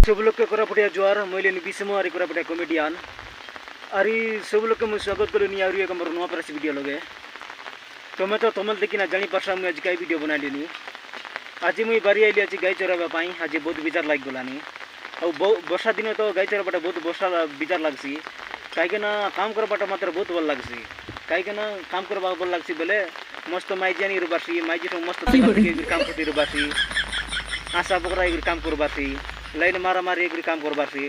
सब लोग के कोरापुटिया जुआर मैले नि बिसमो आरी कोरापुटिया कॉमेडियन अरे सब लोग के मैं स्वागत करूँ नहीं आरी एक मोर नुआ प्रस वीडियो लगे तो मैं तो तमल देखी ना जानी पार्सा मुझे आज कई वीडियो बना लेनी आज मुझे बारी आइली आज गाई चराबा पाई आज बहुत विचार लाग गलानी और वर्षा दिन तो गाई चराबाटा बहुत वर्षा विचार लगसी कहीं काम करबाटा मात्र बहुत भल लगसी कहीं काम करबा भल लगसी बोले मस्त माइजानी रुबासी माइजी मस्त काम करती रुबासी आशा पकड़ा एक काम करबासी लाइन मारा मारी एक काम करबासी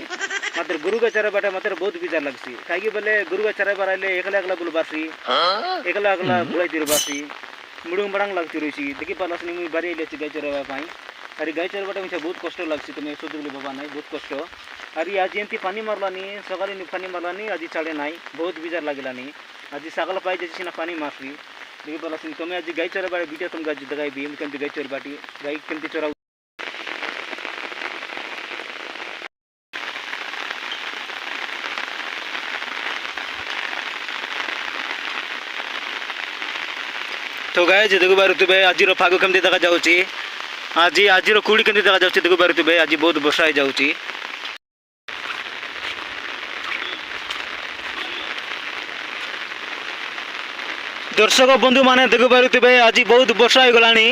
मात्र गुरु का चरा बाटा मात्र बहुत विचार लगसी कहीं बोले गुरु का चरा बारे एकला एकला बुलबासी एकला एकला बुलाई तिरबासी मुड़ंग बड़ांग लगती रही देखी पालास नहीं मुझे बारी ले गाई चराबा पाई अरे गाई चराबाटा मुझे बहुत कष्ट लगसी तो मैं सोच बोली बाबा नहीं बहुत कष्ट अरे आज एमती पानी मारलानी सकाली पानी मारलानी आज छाड़े ना बहुत विचार लगलानी आज सकाल पाई जैसे पानी मारसी देखी पालास तुम्हें आज गाई चरा बारे वीडियो तुम गाई भी कमी गाई चोर बाटी गाई कमी चोरा तो गाय देखो बारुवे आज फाग कमी देखा जाऊँगी आज कूड़ी कमी देखा जाऊँगी देखो बारुवे आज बहुत वर्षा हो जाऊँगी दर्शक बंधु माने देखो बारुवे आज बहुत वर्षा हो गलानी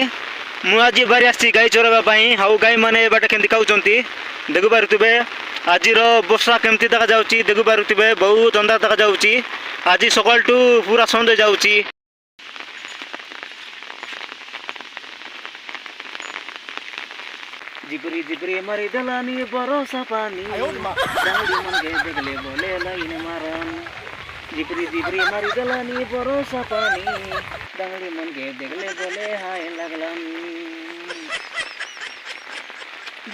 मुझे बारी आसी गाई चराबाई हाउ गाई मैंने बाटे केमती खाऊँ देखो बारुवे आज वर्षा केमती देखा जाऊँगी देखो बारुवे बहुत अंधार देखा जाऊँगी आज सकाल टू पूरा सन्धे जाऊँगी जिपरी जिपरी मारी दलानी भरोसा पानी दांगड़ी मन के देखले बोले लाइन मारन जिपरी जिपरी मारी दलानी भरोसा पानी दांगड़ी मन के देखले बोले हाय लगलन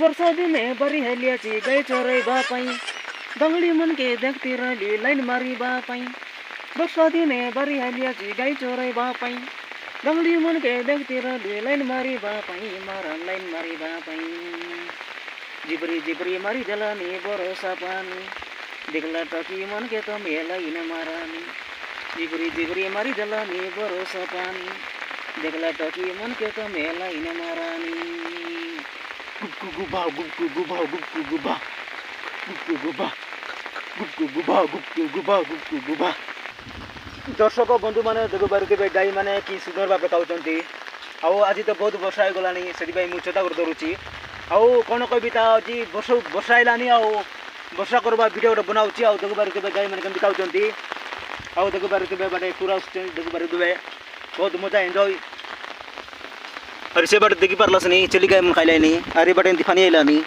वर्षा दिने बरी हेलिया ची गई चोरे बा पाई दांगड़ी मन के देखती रही लाइन मारी बा पाई वर्षा दिने बरी हेलिया ची गई चोरे बा पाई दंगली मन के देखती रही लाइन मारी बापाई मारन लाइन मारी बापाई जिपरी जिपरी मारी जलानी भरोसा पानी देखला टकी मन के तो लाइन मारानी जिपरी जिपरी मारी जलानी भरोसा पानी देखला टकी मन के तो लाइन मारानी गुप्कु गुबा गुप्कु गुबा गुप्कु गुबा गुप्कु गुबा गुप्कु गुबा गुप्कु गुबा गुप्कु गुबा दर्शक बंधु मैंने देखो बारुवे गाई मैंने कि सुंदर भाव खाऊँगी आज तो बहुत वर्षा हो गलानी से मुझे चेता कर धरुची आउ कौन कह आज वर्षा आईलानी वर्षा करवा वीडियो गोटे बनाऊँ देखो बारुवे गाई मैंने कमी खाऊँगी आउ देखो बारुवे बाटे पूरा देखो बारुवे बहुत मजा एंजॉय अरे से बाटे देखी पार्लास नहीं चली गाई मन खाइलानी अरे बाटे एमती फानी आईलानी